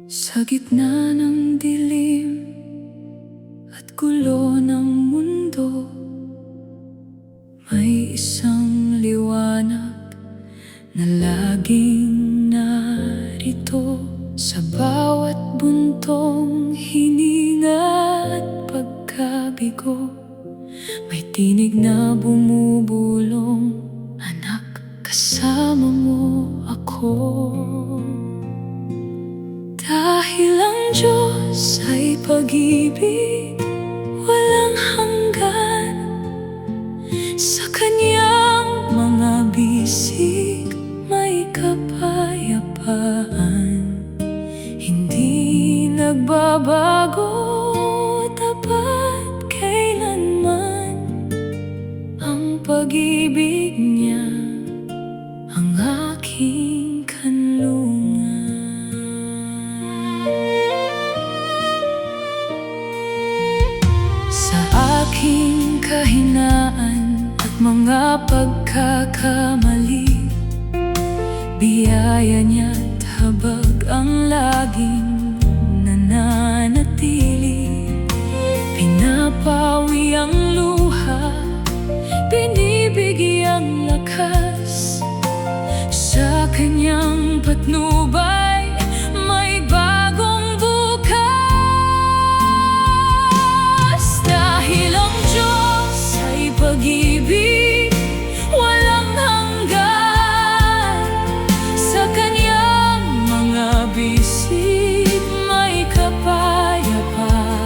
Sa gitna ng dilim at gulo ng mundo, may isang liwanag na laging narito. Sa bawat buntong hininga at pagkabigo, may tinig na bumubulong, "Anak, kasama mo ako." Dahil ang Diyos ay pag-ibig walang hanggan, sa Kanyang mga bisig may kapayapaan. Hindi nagbabago, tapat kailanman ang pag-ibig niya, ang aking kanlungan. Sa aking kahinaan at mga pagkakamali, biyaya niya't habag ang laging nananatili. Pinapawi ang luha, binibigyang lakas, sa Kanyang patnubay may bagong bukas. Dahil ang Diyos ay pag-ibig walang hanggan, sa Kanyang mga bisig may kapayapaan.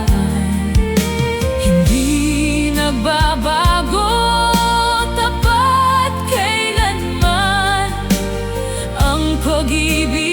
Hindi nagbabago, tapat kailanman ang pag-ibig